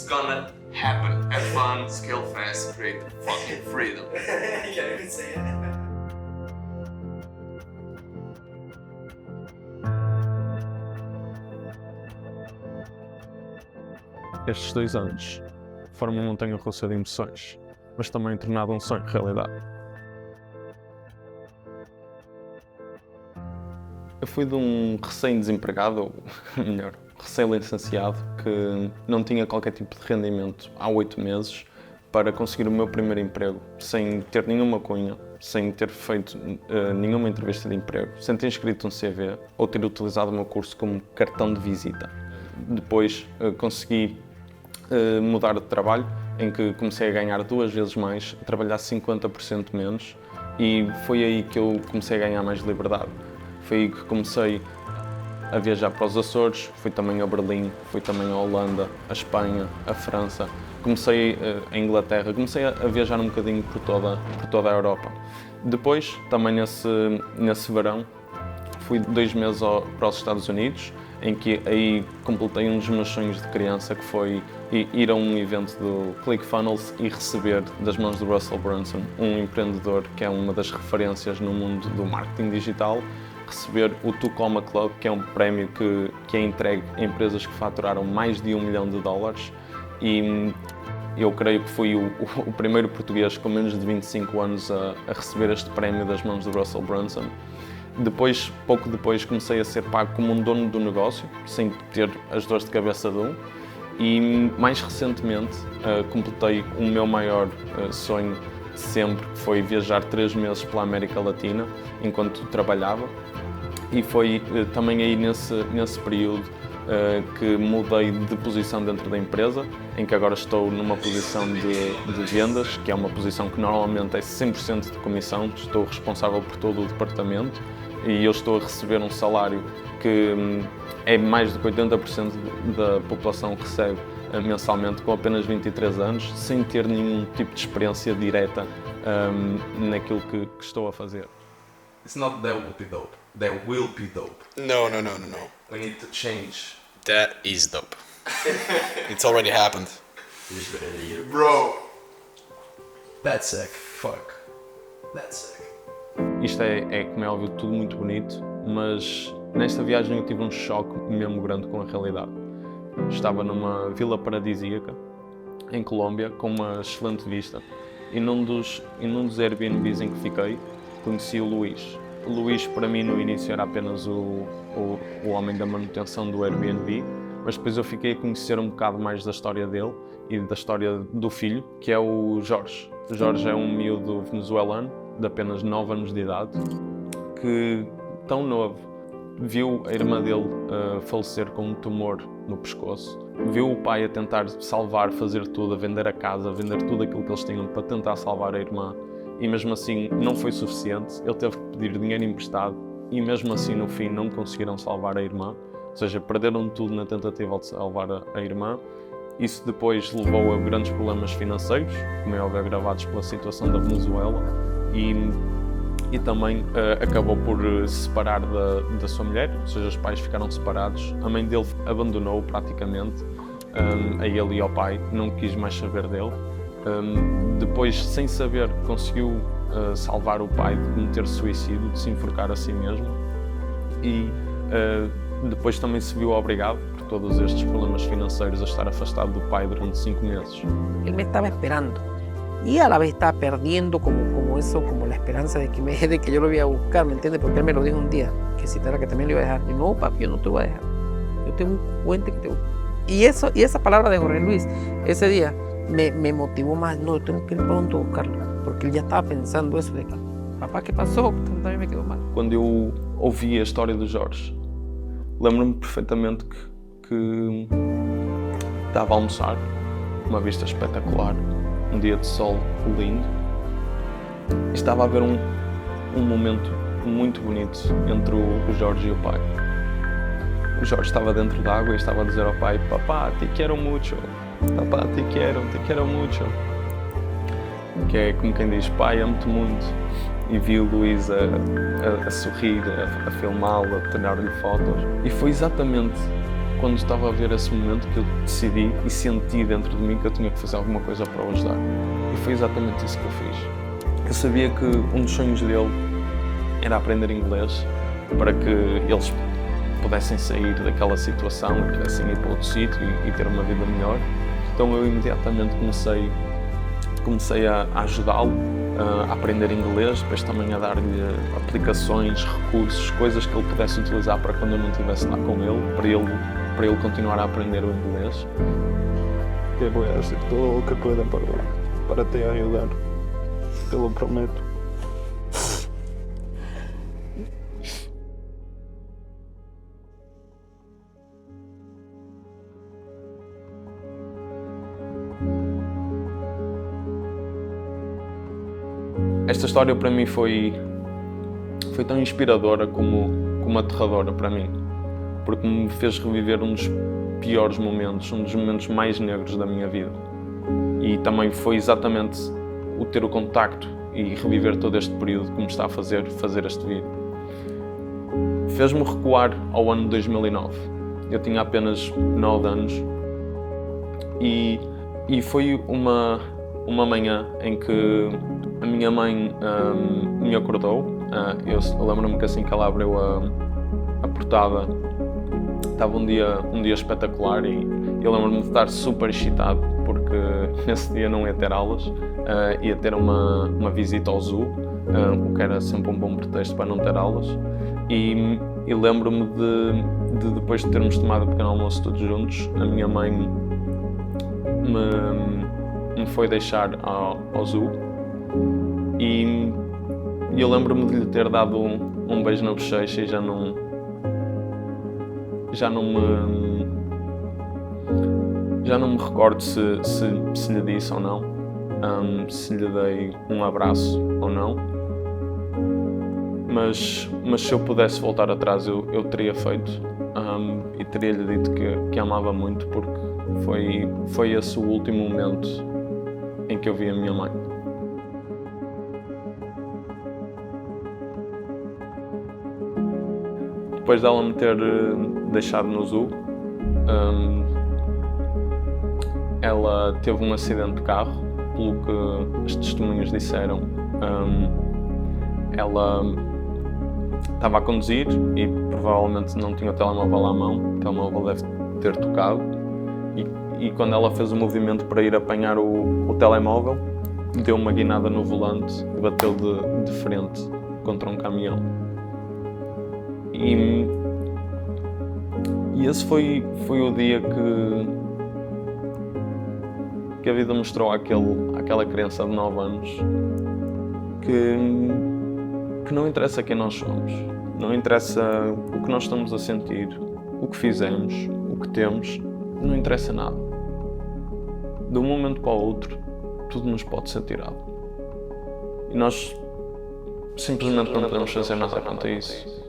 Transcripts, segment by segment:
gonna happen. Have fun, scale fast, create fucking freedom. You can't even say it. Estes 2 anos foram uma montanha-russa de emoções, mas também tornado um sonho realidade. Eu fui de um recém-desempregado, ou melhor, recém-licenciado, que não tinha qualquer tipo de rendimento há 8 meses, para conseguir o meu primeiro emprego, sem ter nenhuma cunha, sem ter feito nenhuma entrevista de emprego, sem ter inscrito um CV ou ter utilizado o meu curso como cartão de visita. Depois consegui mudar de trabalho, em que comecei a ganhar 2 vezes mais, a trabalhar 50% menos, e foi aí que eu comecei a ganhar mais liberdade. Foi aí que comecei a viajar para os Açores, fui também a Berlim, fui também a Holanda, a Espanha, a França, comecei a Inglaterra, comecei a viajar um bocadinho por toda a Europa. Depois, também nesse verão, fui 2 meses para os Estados Unidos, em que aí completei um dos meus sonhos de criança, que foi ir a um evento do ClickFunnels e receber das mãos do Russell Brunson, um empreendedor que é uma das referências no mundo do marketing digital, receber o Tucoma Club, que é um prémio que é entregue a empresas que faturaram mais de $1 milhão, e eu creio que fui o primeiro português com menos de 25 anos a receber este prémio das mãos do Russell Brunson. Depois, pouco depois, comecei a ser pago como um dono do negócio, sem ter as dores de cabeça de um. E mais recentemente completei o meu maior sonho sempre, que foi viajar 3 meses pela América Latina enquanto trabalhava. E foi também aí nesse período que mudei de posição dentro da empresa, em que agora estou numa posição de vendas, que é uma posição que normalmente é 100% de comissão, estou responsável por todo o departamento e eu estou a receber um salário que é mais do que 80% da população que recebe mensalmente, com apenas 23 anos, sem ter nenhum tipo de experiência direta naquilo que estou a fazer. It's not there will be dope, there will be dope. No. We need to change. That is dope. It's already happened. Bro, that's sick. Fuck. That's sick. Isto é, como é óbvio, tudo muito bonito, mas nesta viagem eu tive um choque mesmo grande com a realidade. Estava numa vila paradisíaca, em Colômbia, com uma excelente vista, e num dos Airbnbs em que fiquei, conheci o Luís. O Luís, para mim, no início era apenas o homem da manutenção do Airbnb, mas depois eu fiquei a conhecer um bocado mais da história dele e da história do filho, que é o Jorge. O Jorge é um miúdo venezuelano, de apenas 9 anos de idade, que, tão novo, viu a irmã dele falecer com um tumor no pescoço, viu o pai a tentar salvar, fazer tudo, a vender a casa, a vender tudo aquilo que eles tinham para tentar salvar a irmã, e mesmo assim não foi suficiente, ele teve que pedir dinheiro emprestado e mesmo assim no fim não conseguiram salvar a irmã, ou seja, perderam tudo na tentativa de salvar a irmã. Isso depois levou a grandes problemas financeiros, como é óbvio, agravados pela situação da Venezuela, e também acabou por se separar da sua mulher, ou seja, os pais ficaram separados, a mãe dele abandonou-o praticamente, a ele e ao pai, não quis mais saber dele. Depois, sem saber, conseguiu salvar o pai de cometer suicídio, de se enforcar a si mesmo, e depois também se viu obrigado, por todos estes problemas financeiros, a estar afastado do pai durante 5 meses. Él me estaba esperando y a la vez estaba perdiendo como eso, como la esperanza de que yo lo iba a buscar, ¿me entiendes? Porque él me lo dijo un día, que si era que también lo iba a dejar. Y no, papi, yo no te voy a dejar. Yo tengo un puente que te voy. Y esa palabra de Jorge Luis, ese día, me motivó más. No, yo tengo que ir pronto a buscarlo, porque él ya estaba pensando eso de que, papá, ¿qué pasó? También me quedó mal. Quando eu ouvi a história do Jorge, lembro-me perfeitamente que estava a almoçar, uma vista espetacular, um dia de sol lindo, e estava a haver um momento muito bonito entre o Jorge e o pai. O Jorge estava dentro da água e estava a dizer ao pai: "Papá, te quero mucho. Papá, te quero mucho." Que é como quem diz: "Pai, amo-te muito." E vi o Luís a sorrir, a filmá-lo, a tirar-lhe fotos. E foi exatamente quando estava a ver esse momento que eu decidi e senti dentro de mim que eu tinha que fazer alguma coisa para o ajudar. E foi exatamente isso que eu fiz. Eu sabia que um dos sonhos dele era aprender inglês para que eles pudessem sair daquela situação e pudessem ir para outro sítio e ter uma vida melhor. Então eu imediatamente comecei a ajudá-lo a aprender inglês, depois também a dar-lhe aplicações, recursos, coisas que ele pudesse utilizar para quando eu não estivesse lá com ele, para ele continuar a aprender o inglês. Que voy a hacer todo lo que pueda para te ayudar, te lo prometo. Esta história para mim foi tão inspiradora como aterradora para mim, porque me fez reviver um dos piores momentos, um dos momentos mais negros da minha vida. E também foi exatamente o ter o contacto e reviver todo este período que me está a fazer este vídeo. Fez-me recuar ao ano 2009. Eu tinha apenas 9 anos e foi uma manhã em que a minha mãe me acordou. Eu lembro-me que assim que ela abriu a portada estava um dia espetacular e eu lembro-me de estar super excitado porque nesse dia não ia ter aulas, ia ter uma visita ao zoo, o que era sempre um bom pretexto para não ter aulas. E lembro-me de depois de termos tomado o pequeno almoço todos juntos, a minha mãe me foi deixar ao zoo e eu lembro-me de lhe ter dado um beijo na bochecha e já não me recordo se lhe disse ou não, se lhe dei um abraço ou não, mas se eu pudesse voltar atrás eu teria feito e teria-lhe dito que amava muito, porque foi esse o último momento em que eu vi a minha mãe. Depois dela me ter deixado no zoo, ela teve um acidente de carro, pelo que as testemunhas disseram. Ela estava a conduzir e provavelmente não tinha o telemóvel à mão, o telemóvel deve ter tocado e quando ela fez o movimento para ir apanhar o telemóvel, deu uma guinada no volante e bateu de frente contra um caminhão. E esse foi o dia que a vida mostrou àquela criança de 9 anos que não interessa quem nós somos, não interessa o que nós estamos a sentir, o que fizemos, o que temos, não interessa nada. De um momento para o outro, tudo nos pode ser tirado. E nós simplesmente não podemos fazer nada quanto a isso.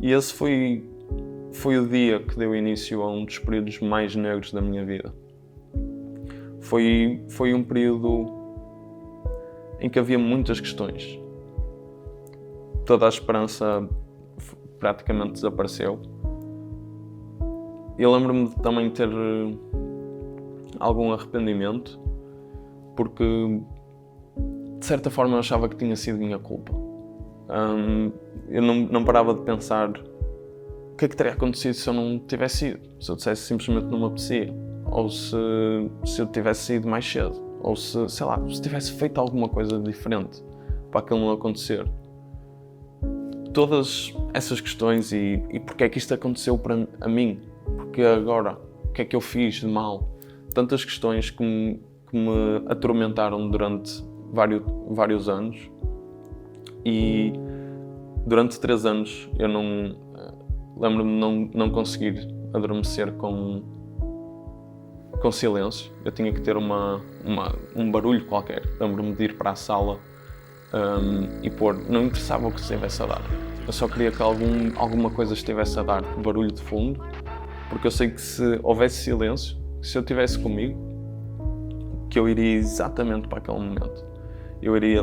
E esse foi o dia que deu início a um dos períodos mais negros da minha vida. Foi um período em que havia muitas questões. Toda a esperança praticamente desapareceu. Eu lembro-me de também ter algum arrependimento, porque de certa forma eu achava que tinha sido minha culpa. Eu não parava de pensar o que é que teria acontecido se eu não tivesse ido, se eu dissesse simplesmente não me apetecia, ou se eu tivesse ido mais cedo, ou se tivesse feito alguma coisa diferente para aquilo não acontecer. Todas essas questões e porque é que isto aconteceu a mim, porque agora, o que é que eu fiz de mal, tantas questões que me atormentaram durante vários anos. E durante 3 anos eu lembro-me de não conseguir adormecer com silêncio. Eu tinha que ter um barulho qualquer. Lembro-me de ir para a sala e pôr, não interessava o que estivesse a dar. Eu só queria que alguma coisa estivesse a dar barulho de fundo, porque eu sei que se houvesse silêncio, se eu estivesse comigo, que eu iria exatamente para aquele momento. eu iria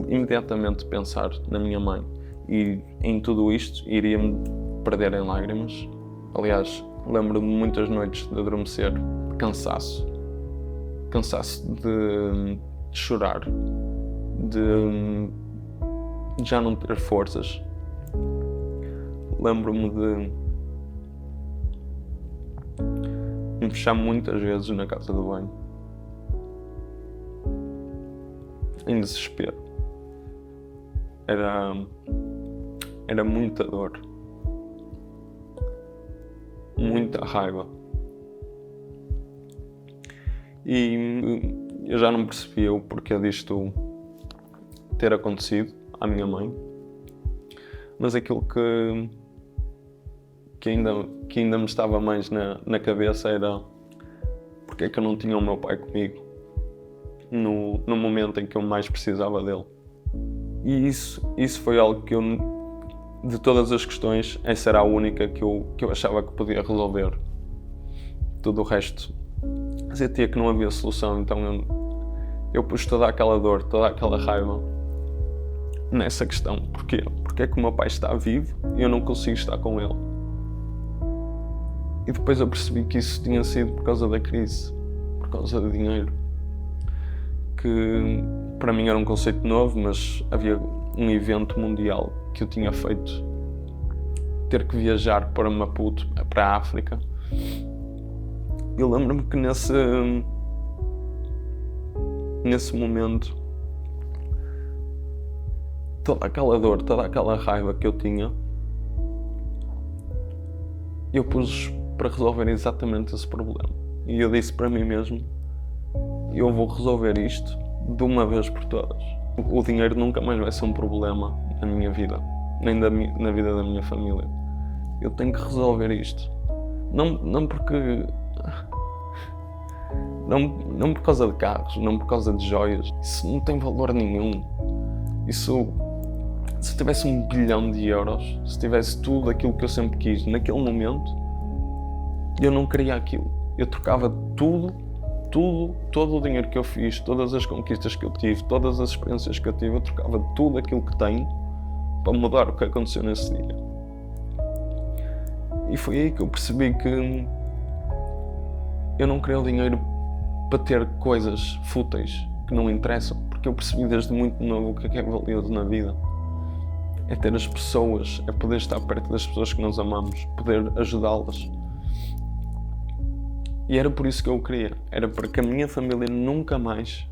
imediatamente pensar na minha mãe e em tudo isto iria-me perder em lágrimas. Aliás, lembro-me de muitas noites de adormecer de cansaço de chorar, de já não ter forças. Lembro-me de me fechar muitas vezes na casa de banho, em desespero. Era muita dor, muita raiva. E eu já não percebia o porquê disto ter acontecido à minha mãe, mas aquilo que ainda me estava mais na cabeça era porque é que eu não tinha o meu pai comigo no momento em que eu mais precisava dele. E isso foi algo que eu, de todas as questões, essa era a única que eu achava que podia resolver. Tudo o resto sentia que não havia solução, então eu pus toda aquela dor, toda aquela raiva nessa questão. Porquê? Porque é que o meu pai está vivo e eu não consigo estar com ele. E depois eu percebi que isso tinha sido por causa da crise, por causa do dinheiro. Que para mim era um conceito novo, mas havia um evento mundial que eu tinha feito. Ter que viajar para Maputo, para a África. Eu lembro-me que nesse momento, toda aquela dor, toda aquela raiva que eu tinha, eu pus para resolver exatamente esse problema. E eu disse para mim mesmo, eu vou resolver isto de uma vez por todas. O dinheiro nunca mais vai ser um problema na minha vida, nem na vida da minha família. Eu tenho que resolver isto. Não porque... Não por causa de carros, não por causa de joias. Isso não tem valor nenhum. Isso... Se eu tivesse 1 bilhão de euros, se tivesse tudo aquilo que eu sempre quis naquele momento, eu não queria aquilo. Eu trocava todo o dinheiro que eu fiz, todas as conquistas que eu tive, todas as experiências que eu tive, eu trocava tudo aquilo que tenho para mudar o que aconteceu nesse dia. E foi aí que eu percebi que eu não queria o dinheiro para ter coisas fúteis que não interessam, porque eu percebi desde muito novo o que é valioso na vida. É ter as pessoas, é poder estar perto das pessoas que nós amamos, poder ajudá-las. E era por isso que eu queria. Era para que a minha família nunca mais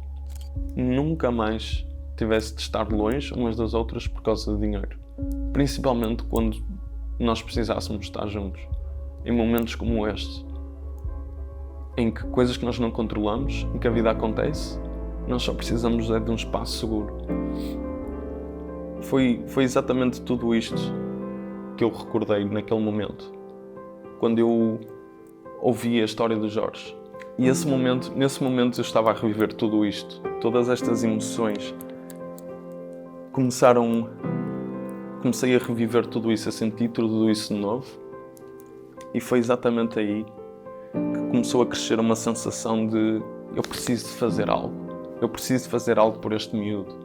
tivesse de estar longe umas das outras por causa de dinheiro. Principalmente quando nós precisássemos estar juntos. Em momentos como este, em que coisas que nós não controlamos, em que a vida acontece, nós só precisamos de um espaço seguro. Foi exatamente tudo isto que eu recordei naquele momento, quando eu ouvi a história do Jorge. E nesse momento eu estava a reviver tudo isto, todas estas emoções. Comecei a reviver tudo isso, a sentir tudo isso de novo. E foi exatamente aí que começou a crescer uma sensação de eu preciso de fazer algo. Eu preciso de fazer algo por este miúdo.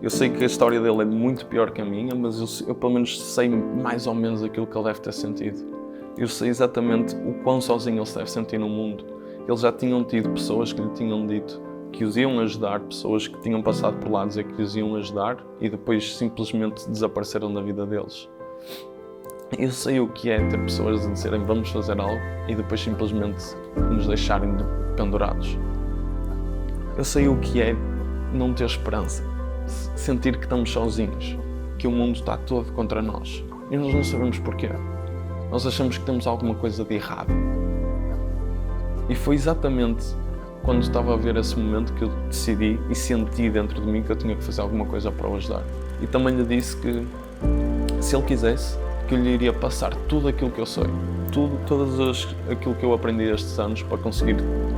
Eu sei que a história dele é muito pior que a minha, mas eu pelo menos sei mais ou menos aquilo que ele deve ter sentido. Eu sei exatamente o quão sozinho ele se deve sentir no mundo. Eles já tinham tido pessoas que lhe tinham dito que os iam ajudar, pessoas que tinham passado por lá a dizer que os iam ajudar e depois simplesmente desapareceram da vida deles. Eu sei o que é ter pessoas a dizerem vamos fazer algo e depois simplesmente nos deixarem pendurados. Eu sei o que é não ter esperança, sentir que estamos sozinhos, que o mundo está todo contra nós e nós não sabemos porquê. Nós achamos que temos alguma coisa de errado. E foi exatamente quando estava a ver esse momento que eu decidi e senti dentro de mim que eu tinha que fazer alguma coisa para o ajudar. E também lhe disse que, se ele quisesse, que eu lhe iria passar tudo aquilo que eu sei, aquilo que eu aprendi estes anos para conseguir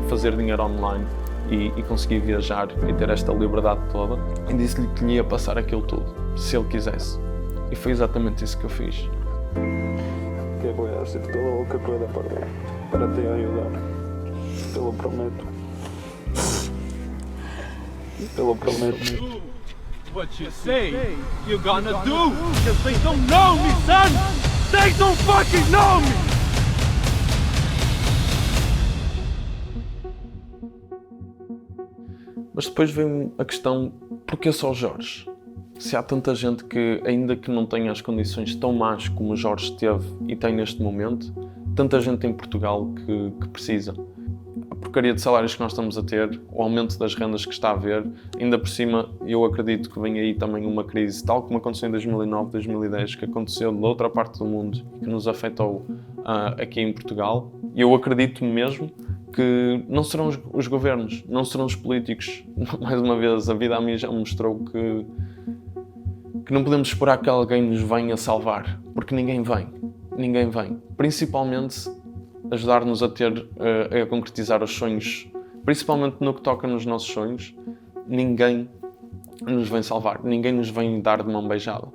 fazer dinheiro online e conseguir viajar e ter esta liberdade toda. E disse-lhe que lhe ia passar aquilo tudo, se ele quisesse. E foi exatamente isso que eu fiz. Que voy a hacer todo lo que pueda para te ayudar. Te lo prometo. Te lo prometo. what you say you're gonna do, because they don't know me, son! They don't fucking know me! Mas depois vem a questão, porquê só o Jorge? Se há tanta gente que, ainda que não tenha as condições tão más como o Jorge teve e tem neste momento, tanta gente em Portugal que precisa. A porcaria de salários que nós estamos a ter, o aumento das rendas que está a haver, ainda por cima eu acredito que vem aí também uma crise, tal como aconteceu em 2009, 2010, que aconteceu de outra parte do mundo e que nos afetou aqui em Portugal. E eu acredito mesmo que não serão os governos, não serão os políticos. Mais uma vez, a vida a mim já mostrou que não podemos esperar que alguém nos venha salvar, porque ninguém vem. Ninguém vem. Principalmente ajudar-nos a concretizar os sonhos, principalmente no que toca nos nossos sonhos, ninguém nos vem salvar, ninguém nos vem dar de mão beijada.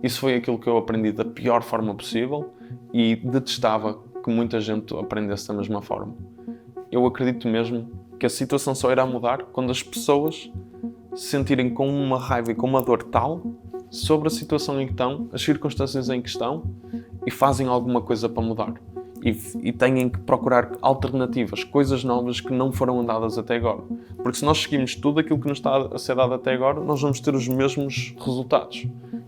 Isso foi aquilo que eu aprendi da pior forma possível e detestava que muita gente aprendesse da mesma forma. Eu acredito mesmo que a situação só irá mudar quando as pessoas se sentirem com uma raiva e com uma dor tal sobre a situação em que estão, as circunstâncias em que estão, e fazem alguma coisa para mudar. E têm que procurar alternativas, coisas novas que não foram dadas até agora. Porque se nós seguimos tudo aquilo que nos está a ser dado até agora, nós vamos ter os mesmos resultados.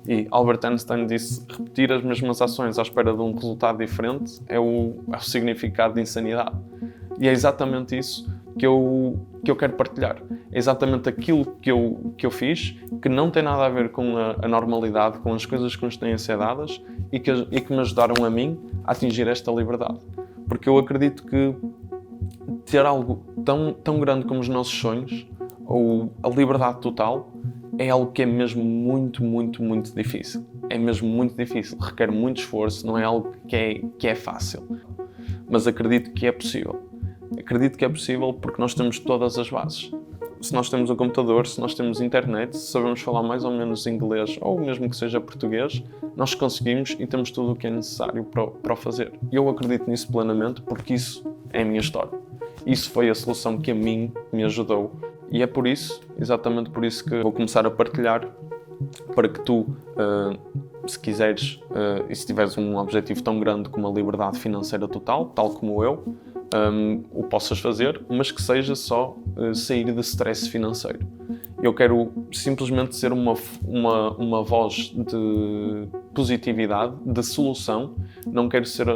E Albert Einstein disse, repetir as mesmas ações à espera de um resultado diferente é o significado de insanidade. E é exatamente isso que eu quero partilhar. É exatamente aquilo que eu fiz, que não tem nada a ver com a normalidade, com as coisas que nos têm a ser dadas e que me ajudaram a mim a atingir esta liberdade. Porque eu acredito que ter algo tão grande como os nossos sonhos, ou a liberdade total, é algo que é mesmo muito, muito, muito difícil. É mesmo muito difícil, requer muito esforço, não é algo que é fácil. Mas acredito que é possível. Acredito que é possível porque nós temos todas as bases. Se nós temos um computador, se nós temos internet, se sabemos falar mais ou menos inglês ou mesmo que seja português, nós conseguimos e temos tudo o que é necessário para o fazer. E eu acredito nisso plenamente porque isso é a minha história. Isso foi a solução que a mim me ajudou. E é por isso, exatamente por isso que vou começar a partilhar para que tu, se quiseres e se tiveres um objetivo tão grande como a liberdade financeira total, tal como eu, o possas fazer, mas que seja só sair de stress financeiro. Eu quero simplesmente ser uma voz de positividade, de solução. Não quero ser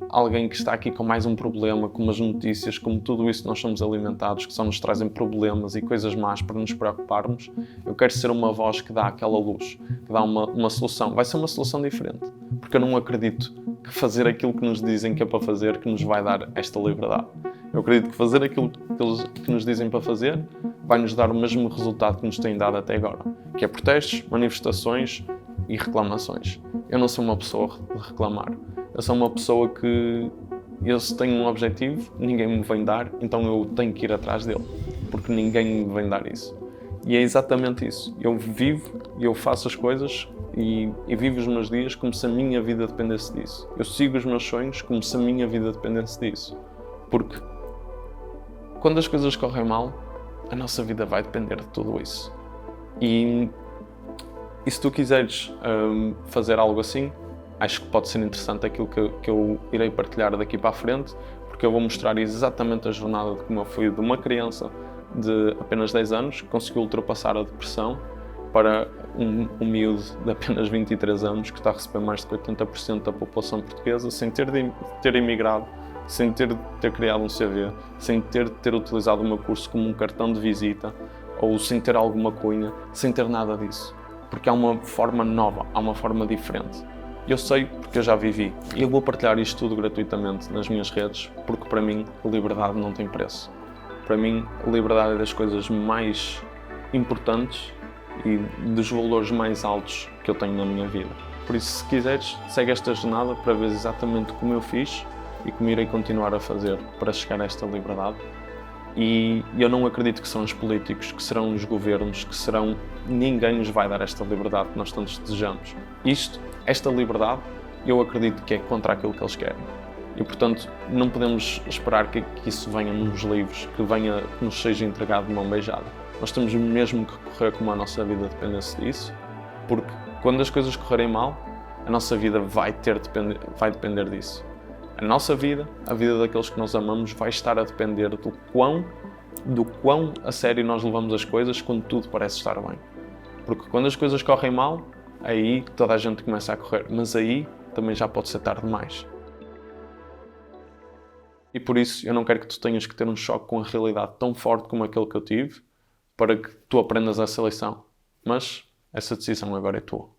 alguém que está aqui com mais um problema, como as notícias, como tudo isso que nós somos alimentados, que só nos trazem problemas e coisas más para nos preocuparmos. Eu quero ser uma voz que dá aquela luz, que dá uma solução. Vai ser uma solução diferente, porque eu não acredito que fazer aquilo que nos dizem que é para fazer que nos vai dar esta liberdade. Eu acredito que fazer aquilo que nos dizem para fazer vai nos dar o mesmo resultado que nos têm dado até agora, que é protestos, manifestações e reclamações. Eu não sou uma pessoa de reclamar. Eu sou uma pessoa que eu se tenho um objetivo, ninguém me vem dar, então eu tenho que ir atrás dele, porque ninguém me vem dar isso. E é exatamente isso. Eu vivo e eu faço as coisas e vivo os meus dias como se a minha vida dependesse disso. Eu sigo os meus sonhos como se a minha vida dependesse disso. Porque quando as coisas correm mal, a nossa vida vai depender de tudo isso. E se tu quiseres fazer algo assim, acho que pode ser interessante aquilo que eu irei partilhar daqui para a frente, porque eu vou mostrar exatamente a jornada de como eu fui de uma criança de apenas 10 anos, que conseguiu ultrapassar a depressão, para um miúdo de apenas 23 anos, que está a receber mais de 80% da população portuguesa, sem ter emigrado, sem ter criado um CV, sem ter utilizado o meu curso como um cartão de visita, ou sem ter alguma cunha, sem ter nada disso. Porque há uma forma nova, há uma forma diferente. Eu sei porque eu já vivi. E eu vou partilhar isto tudo gratuitamente nas minhas redes, porque para mim a liberdade não tem preço. Para mim a liberdade é das coisas mais importantes e dos valores mais altos que eu tenho na minha vida. Por isso, se quiseres, segue esta jornada para ver exatamente como eu fiz e como irei continuar a fazer para chegar a esta liberdade. E eu não acredito que são os políticos, que serão os governos, que serão... Ninguém nos vai dar esta liberdade que nós tantos desejamos. Esta liberdade, eu acredito que é contra aquilo que eles querem. E, portanto, não podemos esperar que isso venha nos livros, que nos seja entregado de mão beijada. Nós temos mesmo que correr como a nossa vida dependesse disso, porque quando as coisas correrem mal, a nossa vida vai depender disso. A nossa vida, a vida daqueles que nós amamos, vai estar a depender do quão a sério nós levamos as coisas quando tudo parece estar bem. Porque quando as coisas correm mal, aí toda a gente começa a correr, mas aí também já pode ser tarde demais. E por isso eu não quero que tu tenhas que ter um choque com a realidade tão forte como aquele que eu tive, para que tu aprendas essa lição. Mas essa decisão agora é tua.